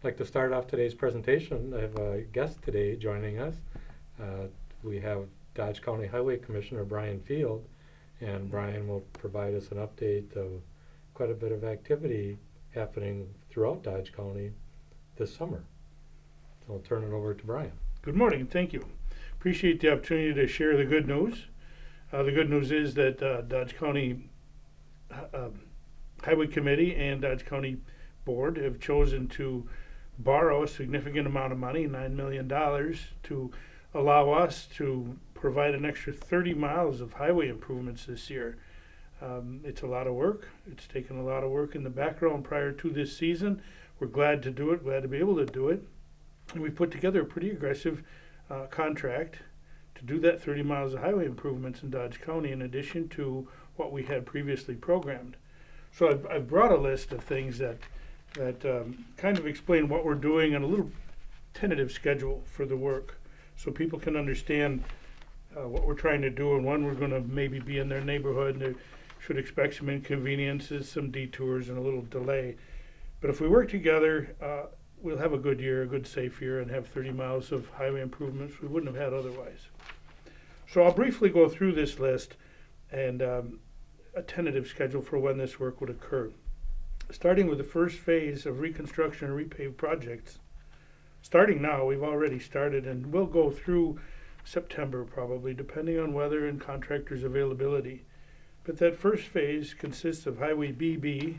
I'd like to start off today's presentation. I have a guest today joining us. We have Dodge County Highway Commissioner Brian Field, and Brian will provide us an update of quite a bit of activity happening throughout Dodge County this summer. So I'll turn it over to Brian. Good morning, thank you. Appreciate the opportunity to share the good news. The good news is that Dodge County Highway Committee and Dodge County Board have chosen to borrow a significant amount of money, $9 million, to allow us to provide an extra 30 miles of highway improvements this year. It's a lot of work. It's taken a lot of work in the background prior to this season. We're glad to do it, glad to be able to do it. And we put together a pretty aggressive contract to do that 30 miles of highway improvements in Dodge County in addition to what we had previously programmed. So I've brought a list of things that kind of explain what we're doing and a little tentative schedule for the work so people can understand what we're trying to do and when we're going to maybe be in their neighborhood, and they should expect some inconveniences, some detours, and a little delay. But if we work together, we'll have a good year, a good safe year, and have 30 miles of highway improvements we wouldn't have had otherwise. So I'll briefly go through this list and a tentative schedule for when this work would occur. Starting with the first phase of reconstruction and repave projects. Starting now, we've already started, and we'll go through September probably, depending on weather and contractors' availability. But that first phase consists of Highway BB,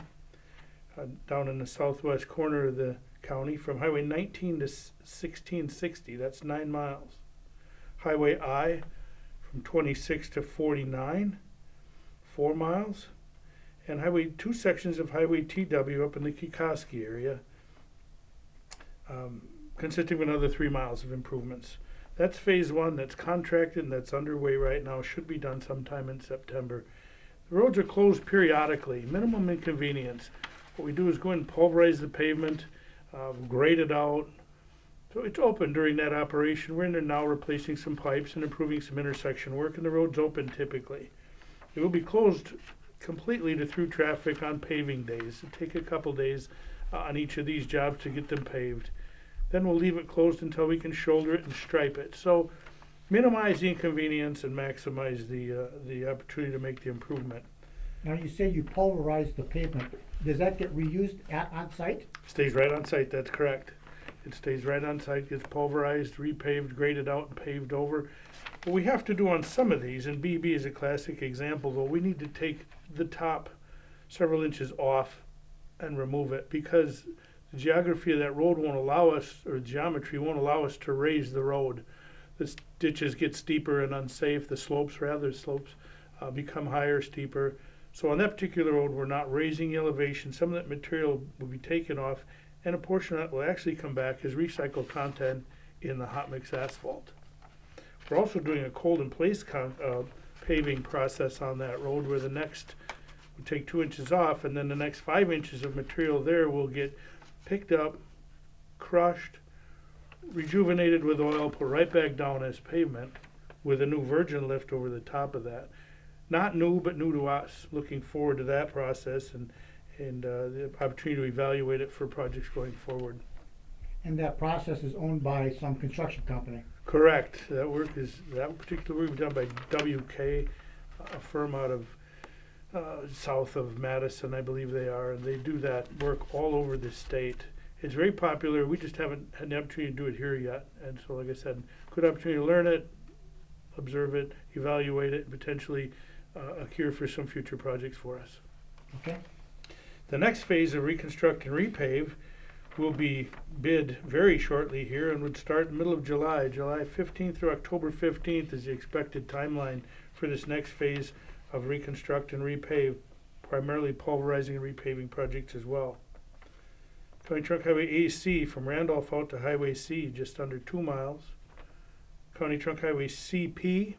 down in the southwest corner of the county, from Highway 19 to 1660, that's 9 miles. Highway I, from 26 to 49, 4 miles. And two sections of Highway TW up in the Kikoski area, consisting of another 3 miles of improvements. That's phase one, that's contracted and that's underway right now, should be done sometime in September. The roads are closed periodically, minimum inconvenience. What we do is go and pulverize the pavement, grade it out. So it's open during that operation. We're in there now replacing some pipes and improving some intersection work, and the road's open typically. It will be closed completely to through traffic on paving days. It'll take a couple days on each of these jobs to get them paved. Then we'll leave it closed until we can shoulder it and stripe it. So minimize the inconvenience and maximize the opportunity to make the improvement. Now you say you pulverize the pavement. Does that get reused on site? Stays right on site, that's correct. It stays right on site, gets pulverized, repaved, graded out, and paved over. What we have to do on some of these, and BB is a classic example, though, we need to take the top several inches off and remove it because the geography of that road won't allow us, or geometry won't allow us to raise the road. The ditches get steeper and unsafe, the slopes become higher, steeper. So on that particular road, we're not raising the elevation. Some of that material will be taken off, and a portion of that will actually come back as recycled content in the hot mix asphalt. We're also doing a cold in place paving process on that road where the next, we take 2 inches off, and then the next 5 inches of material there will get picked up, crushed, rejuvenated with oil, put right back down as pavement with a new virgin lift over the top of that. Not new, but new to us. Looking forward to that process and the opportunity to evaluate it for projects going forward. And that process is owned by some construction company. Correct. That particular work is done by WK, a firm out of south of Madison, I believe they are, and they do that work all over the state. It's very popular. We just haven't had the opportunity to do it here yet. And so, like I said, good opportunity to learn it, observe it, evaluate it, and potentially a cure for some future projects for us. Okay. The next phase of reconstruct and repave will be bid very shortly here and would start in the middle of July. July 15th through October 15th is the expected timeline for this next phase of reconstruct and repave, primarily pulverizing and repaving projects as well. County Trunk Highway AC from Randolph out to Highway C, just under 2 miles. County Trunk Highway CP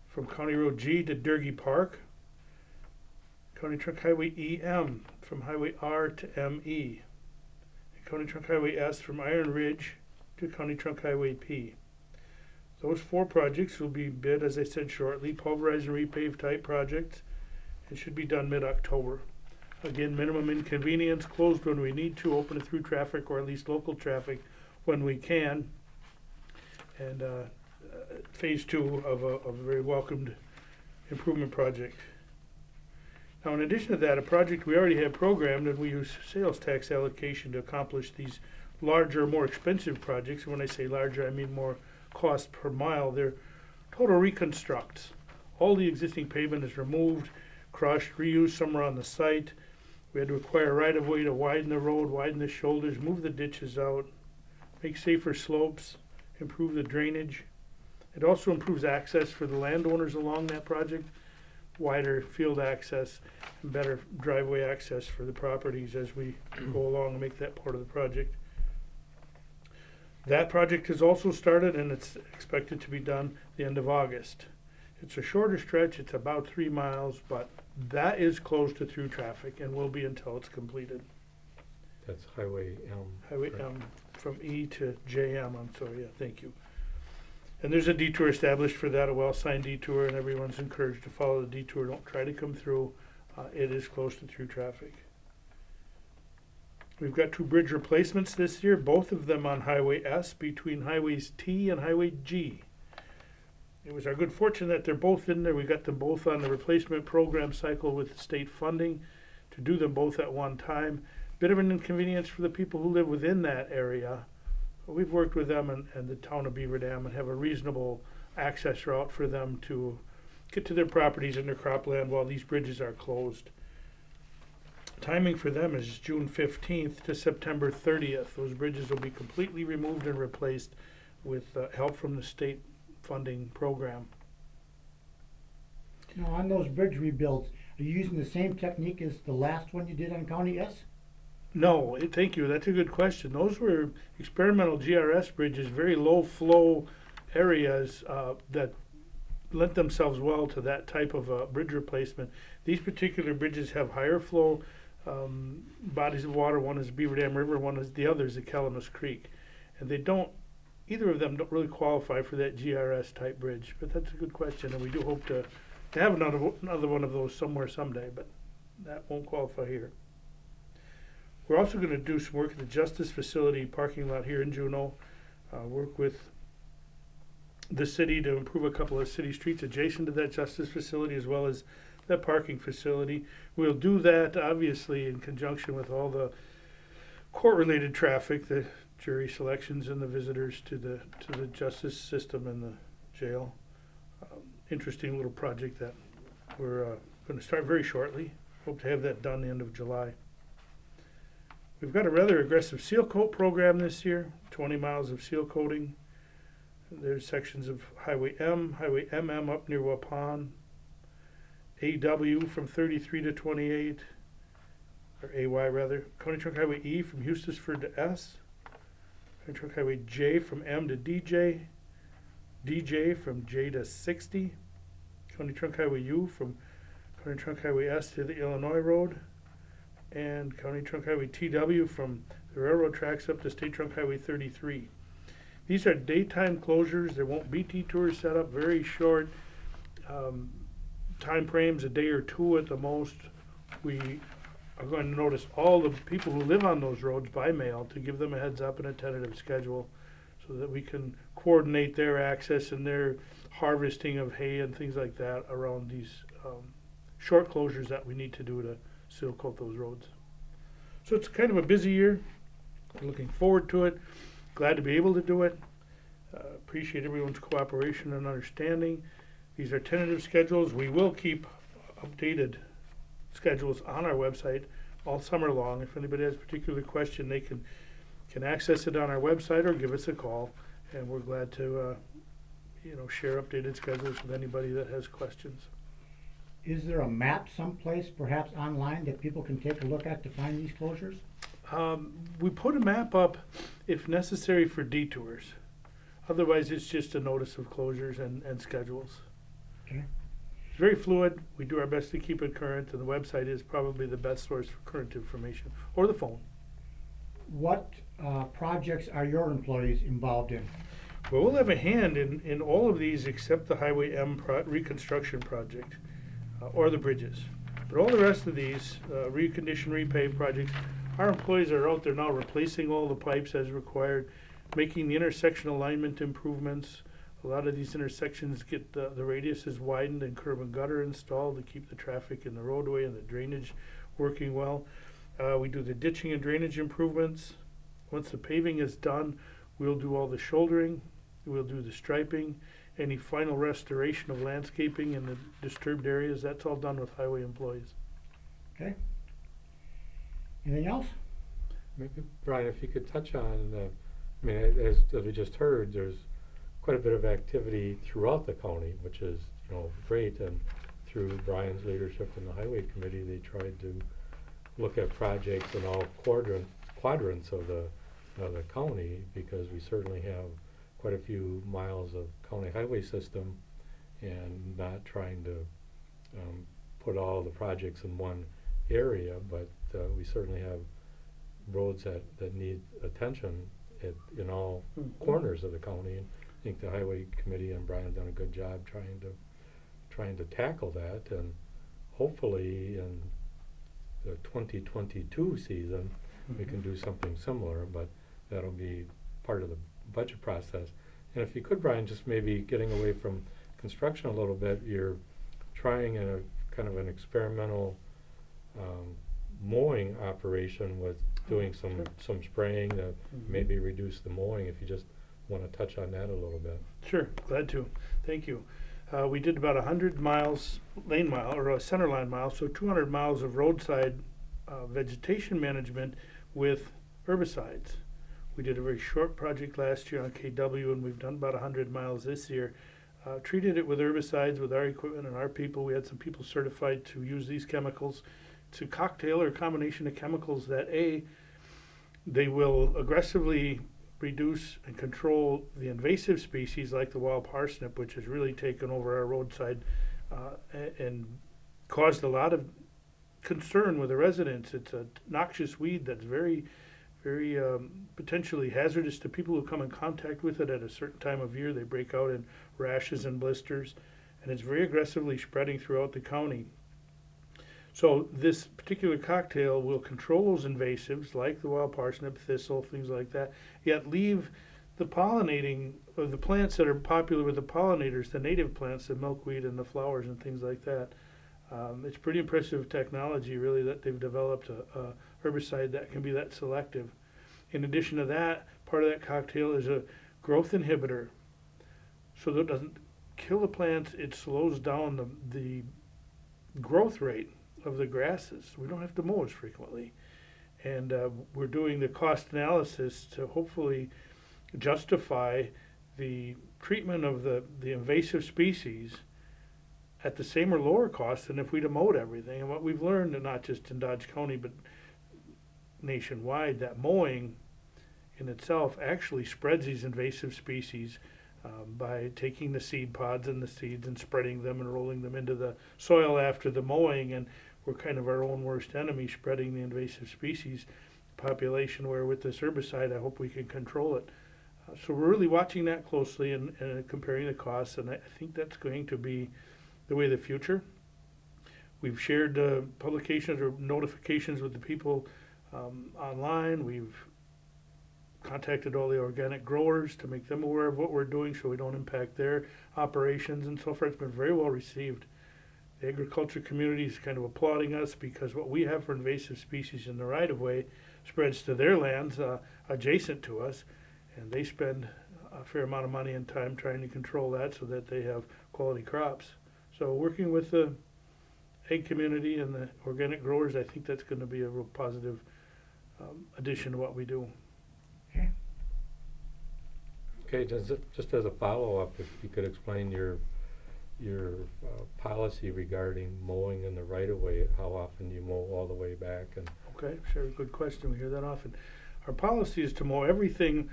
from County Road G to Durgee Park. County Trunk Highway EM from Highway R to ME. County Trunk Highway S from Iron Ridge to County Trunk Highway P. Those 4 projects will be bid, as I said, shortly, pulverized and repave type projects, and should be done mid-October. Again, minimum inconvenience, closed when we need to, open it through traffic or at least local traffic when we can. And phase 2 of a very welcomed improvement project. Now, in addition to that, a project we already had programmed, and we use sales tax allocation to accomplish these larger, more expensive projects. And when I say larger, I mean more cost per mile. They're total reconstructs. All the existing pavement is removed, crushed, reused somewhere on the site. We had to acquire right-of-way to widen the road, widen the shoulders, move the ditches out, make safer slopes, improve the drainage. It also improves access for the landowners along that project, wider field access, and better driveway access for the properties as we go along and make that part of the project. That project has also started, and it's expected to be done the end of August. It's a shorter stretch, it's about 3 miles, but that is closed to through traffic and will be until it's completed. That's Highway M. Highway correct? from E to JM, I'm sorry, yeah, thank you. And there's a detour established for that, a well-signed detour, and everyone's encouraged to follow the detour. Don't try to come through. It is close to through traffic. We've got 2 bridge replacements this year, both of them on Highway S between Highways T and Highway G. It was our good fortune that they're both in there. We got them both on the replacement program cycle with state funding to do them both at one time. Bit of an inconvenience for the people who live within that area. We've worked with them and the town of Beaver Dam and have a reasonable access route for them to get to their properties and their cropland while these bridges are closed. Timing for them is June 15th to September 30th. Those bridges will be completely removed and replaced with help from the state funding program. Now, on those bridge rebuilds, are you using the same technique as the last one you did on County S? No, thank you. That's a good question. Those were experimental GRS bridges, very low flow areas that lent themselves well to that type of bridge replacement. These particular bridges have higher flow bodies of water. One is Beaver Dam River, one is the other is the Calamus Creek. And they don't, either of them don't really qualify for that GRS type bridge. But that's a good question, and we do hope to have another one of those somewhere someday, but that won't qualify here. We're also going to do some work at the Justice Facility parking lot here in Juneau, work with the city to improve a couple of city streets adjacent to that Justice Facility as well as that parking facility. We'll do that obviously in conjunction with all the court-related traffic, the jury selections and the visitors to the justice system and the jail. Interesting little project that we're going to start very shortly. Hope to have that done the end of July. We've got a rather aggressive seal coat program this year, 20 miles of seal coating. There's sections of Highway M, Highway MM up near Waupun, AW from 33 to 28, or AY rather, County Trunk Highway E from Eustisford to S, County Trunk Highway J from M to DJ, DJ from J to 60, County Trunk Highway U from County Trunk Highway S to the Illinois Road, and County Trunk Highway TW from the railroad tracks up to State Trunk Highway 33. These are daytime closures. There won't be detours set up, very short time frames, a day or two at the most. We are going to notice all the people who live on those roads by mail to give them a heads up and a tentative schedule so that we can coordinate their access and their harvesting of hay and things like that around these short closures that we need to do to seal coat those roads. So it's kind of a busy year. We're looking forward to it. Glad to be able to do it. Appreciate everyone's cooperation and understanding. These are tentative schedules. We will keep updated schedules on our website all summer long. If anybody has a particular question, they can access it on our website or give us a call, and we're glad to share updated schedules with anybody that has questions. Is there a map someplace, perhaps online, that people can take a look at to find these closures? We put a map up if necessary for detours. Otherwise, it's just a notice of closures and schedules. Okay. It's very fluid. We do our best to keep it current, and the website is probably the best source for current information, or the phone. What projects are your employees involved in? Well, we'll have a hand in all of these except the Highway M reconstruction project or the bridges. But all the rest of these, recondition, repave projects, our employees are out there now replacing all the pipes as required, making the intersection alignment improvements. A lot of these intersections get the radiuses widened and curb and gutter installed to keep the traffic in the roadway and the drainage working well. We do the ditching and drainage improvements. Once the paving is done, we'll do all the shouldering, we'll do the striping, any final restoration of landscaping in the disturbed areas, that's all done with highway employees. Okay. Anything else? Maybe, Brian, if you could touch on, I mean, as we just heard, there's quite a bit of activity throughout the county, which is, you know, great, and through Brian's leadership in the Highway Committee, they tried to look at projects in all quadrants of the county, because we certainly have quite a few miles of county highway system, and not trying to put all the projects in one area, but we certainly have roads that need attention in all corners of the county. And I think the Highway Committee and Brian have done a good job trying to tackle that, and hopefully in the 2022 season we can do something similar, but that'll be part of the budget process. And if you could, Brian, just maybe getting away from construction a little bit, you're trying in a kind of an experimental mowing operation with doing some spraying to maybe reduce the mowing, if you just want to touch on that a little bit. Sure, glad to. Thank you. We did about 100 miles lane mile, or center line mile, so 200 miles of roadside vegetation management with herbicides. We did a very short project last year on KW, and we've done about 100 miles this year. Treated it with herbicides with our equipment and our people. We had some people certified to use these chemicals. It's a cocktail or a combination of chemicals that they will aggressively reduce and control the invasive species like the wild parsnip, which has really taken over our roadside and caused a lot of concern with the residents. It's a noxious weed that's very potentially hazardous to people who come in contact with it at a certain time of year. They break out in rashes and blisters, and it's very aggressively spreading throughout the county. So this particular cocktail will control those invasives like the wild parsnip, thistle, things like that, yet leave the pollinating of the plants that are popular with the pollinators, the native plants, the milkweed and the flowers and things like that. It's pretty impressive technology, really, that they've developed a herbicide that can be that selective. In addition to that, part of that cocktail is a growth inhibitor. So that it doesn't kill the plants, it slows down the growth rate of the grasses. We don't have to mow as frequently. And we're doing the cost analysis to hopefully justify the treatment of the invasive species at the same or lower cost than if we'd have mowed everything. And what we've learned, and not just in Dodge County, but nationwide, that mowing in itself actually spreads these invasive species by taking the seed pods and the seeds and spreading them and rolling them into the soil after the mowing. And we're kind of our own worst enemy, spreading the invasive species population, where with this herbicide I hope we can control it. So we're really watching that closely and comparing the costs, and I think that's going to be the way of the future. We've shared publications or notifications with the people online. We've contacted all the organic growers to make them aware of what we're doing so we don't impact their operations and so forth. It's been very well received. The agriculture community is kind of applauding us because what we have for invasive species in the right-of-way spreads to their lands adjacent to us, and they spend a fair amount of money and time trying to control that so that they have quality crops. So working with the ag community and the organic growers, I think that's going to be a real positive addition to what we do. Okay, just as a follow-up, if you could explain your policy regarding mowing in the right-of-way, how often you mow all the way back? And Okay, sure, good question. We hear that often. Our policy is to mow everything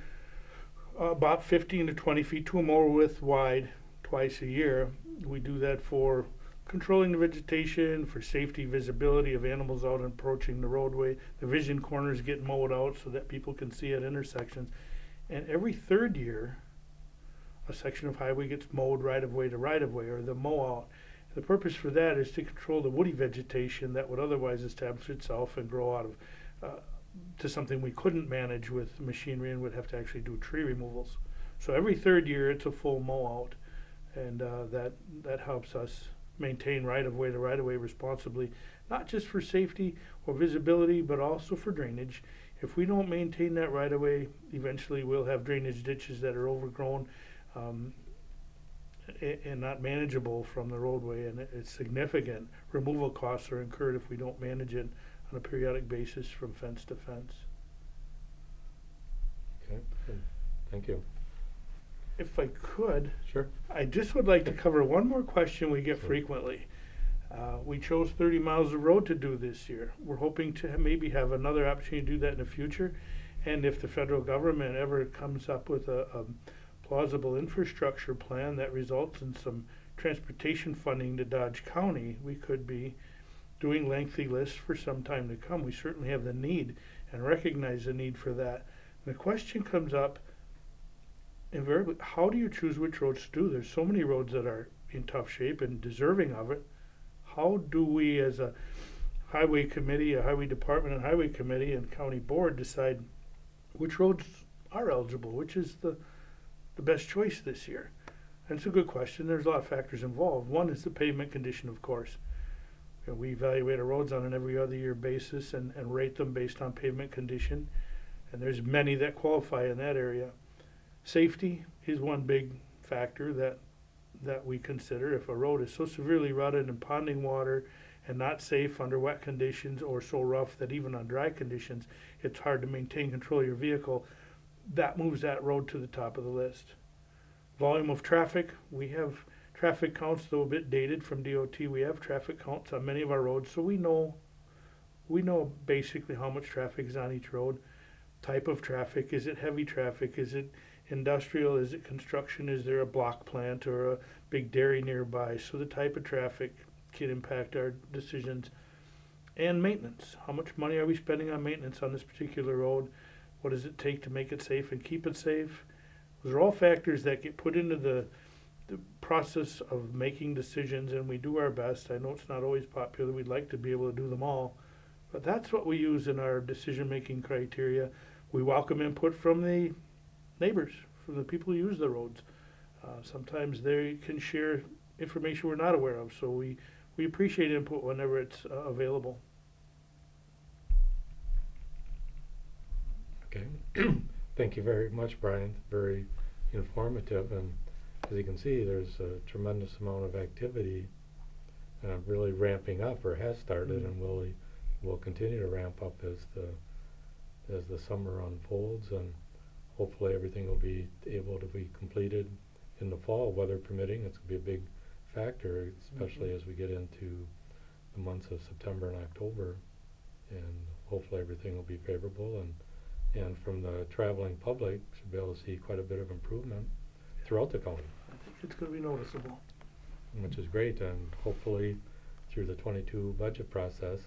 about 15 to 20 feet to a mower width wide twice a year. We do that for controlling the vegetation, for safety, visibility of animals out and approaching the roadway. The vision corners get mowed out so that people can see at intersections. And every third year, a section of highway gets mowed right of way to right of way, or the mow out. The purpose for that is to control the woody vegetation that would otherwise establish itself and grow out of to something we couldn't manage with machinery and would have to actually do tree removals. So every third year it's a full mow out, and that helps us maintain right-of-way to right-of-way responsibly, not just for safety or visibility, but also for drainage. If we don't maintain that right-of-way, eventually we'll have drainage ditches that are overgrown and not manageable from the roadway, and it's significant. Removal costs are incurred if we don't manage it on a periodic basis from fence to fence. Okay, good. Thank you. If I could, Sure. I just would like to cover one more question we get Sure. frequently. We chose 30 miles of road to do this year. We're hoping to maybe have another opportunity to do that in the future. And if the federal government ever comes up with a plausible infrastructure plan that results in some transportation funding to Dodge County, we could be doing lengthy lists for some time to come. We certainly have the need and recognize the need for that. The question comes up invariably, how do you choose which roads to do? There's so many roads that are in tough shape and deserving of it. How do we, as a highway committee, a highway department and highway committee and county board, decide which roads are eligible, which is the best choice this year? And it's a good question. There's a lot of factors involved. One is the pavement condition, of course. You know, we evaluate our roads on an every other year basis and rate them based on pavement condition. And there's many that qualify in that area. Safety is one big factor that we consider. If a road is so severely rutted and ponding water and not safe under wet conditions, or so rough that even on dry conditions it's hard to maintain control of your vehicle, that moves that road to the top of the list. Volume of traffic, we have traffic counts, though a bit dated from DOT. We have traffic counts on many of our roads, so we know basically how much traffic is on each road. Type of traffic, is it heavy traffic, is it industrial, is it construction, is there a block plant or a big dairy nearby? So the type of traffic can impact our decisions. And maintenance, how much money are we spending on maintenance on this particular road? What does it take to make it safe and keep it safe? Those are all factors that get put into the process of making decisions, and we do our best. I know it's not always popular. We'd like to be able to do them all, but that's what we use in our decision-making criteria. We welcome input from the neighbors, from the people who use the roads. Sometimes they can share information we're not aware of, so we appreciate input whenever it's available. Okay. Thank you very much, Brian. Very informative, and as you can see, there's a tremendous amount of activity really ramping up, or has started, and will continue to ramp up as the summer unfolds, and hopefully everything will be able to be completed in the fall, weather permitting. It's going to be a big factor, especially as we get into the months of September and October, and hopefully everything will be favorable, and from the traveling public should be able to see quite a bit of improvement throughout the county, I think it's going to be noticeable. which is great, and hopefully through the 22 budget process,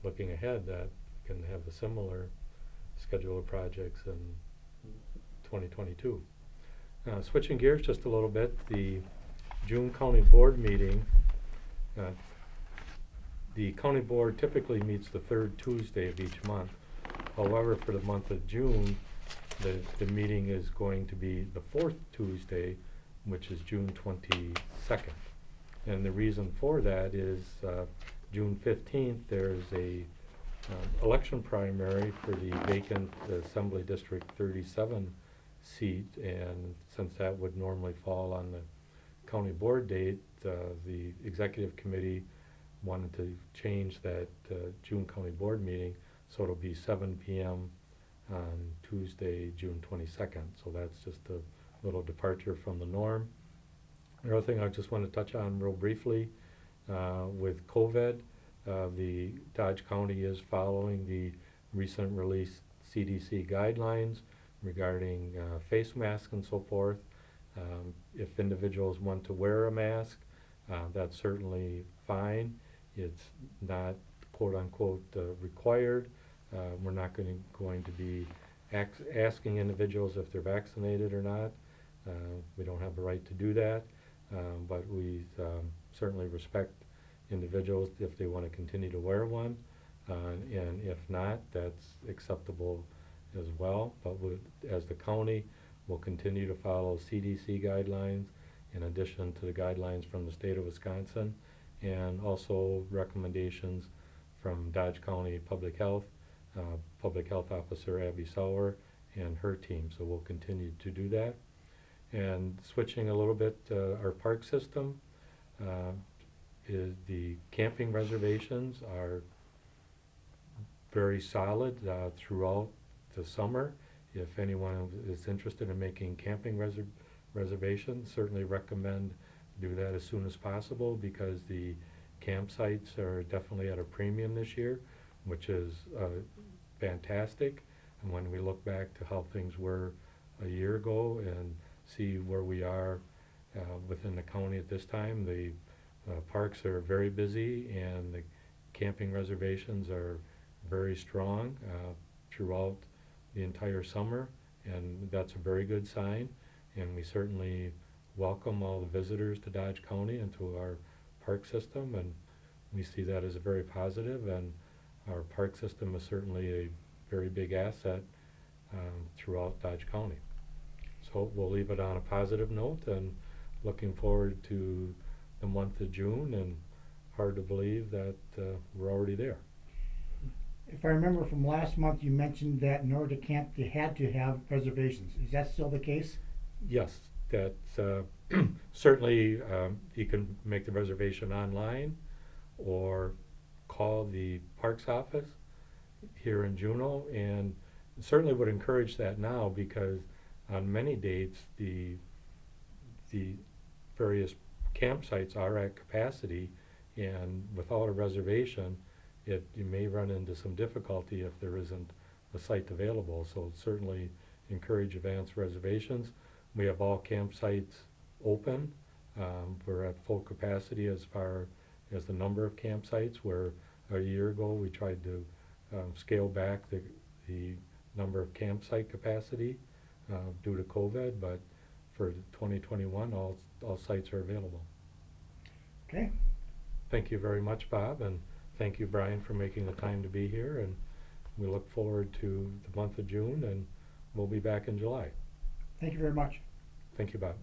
looking ahead, that we can have a similar schedule of projects in 2022. Switching gears just a little bit, the June County Board meeting, the County Board typically meets the third Tuesday of each month. However, for the month of June, the meeting is going to be the fourth Tuesday, which is June 22nd. And the reason for that is June 15th, there's a election primary for the vacant Assembly District 37 seat, and since that would normally fall on the county board date, the executive committee wanted to change that June county board meeting, so it'll be 7 p.m. on Tuesday, June 22nd. So that's just a little departure from the norm. The other thing I just want to touch on real briefly, with COVID, the Dodge County is following the recent released CDC guidelines regarding face masks and so forth. If individuals want to wear a mask, that's certainly fine. It's not quote-unquote required. We're not going to be asking individuals if they're vaccinated or not. We don't have the right to do that, but we certainly respect individuals if they want to continue to wear one, and if not, that's acceptable as well. But as the county, we'll continue to follow CDC guidelines in addition to the guidelines from the state of Wisconsin, and also recommendations from Dodge County Public Health Officer Abby Sauer and her team. So we'll continue to do that. And switching a little bit, our park system is the camping reservations are very solid throughout the summer. If anyone is interested in making camping reservations, certainly recommend do that as soon as possible, because the campsites are definitely at a premium this year, which is fantastic. And when we look back to how things were a year ago and see where we are within the county at this time, the parks are very busy and the camping reservations are very strong throughout the entire summer, and that's a very good sign. And we certainly welcome all the visitors to Dodge County and to our park system, and we see that as a very positive, and our park system is certainly a very big asset throughout Dodge County. So we'll leave it on a positive note, and looking forward to the month of June, and hard to believe that we're already there. If I remember from last month, you mentioned that in order to camp, you had to have reservations. Is that still the case? Yes, that's certainly you can make the reservation online or call the parks office here in Juneau, and certainly would encourage that now, because on many dates the various campsites are at capacity, and without a reservation you may run into some difficulty if there isn't a site available. So certainly encourage advanced reservations. We have all campsites open. We're at full capacity as far as the number of campsites, where a year ago we tried to scale back the number of campsite capacity due to COVID, but for 2021 all sites are available. Okay. Thank you very much, Bob, and thank you, Brian, for making the time to be here, and we look forward to the month of June, and we'll be back in July. Thank you very much. Thank you, Bob.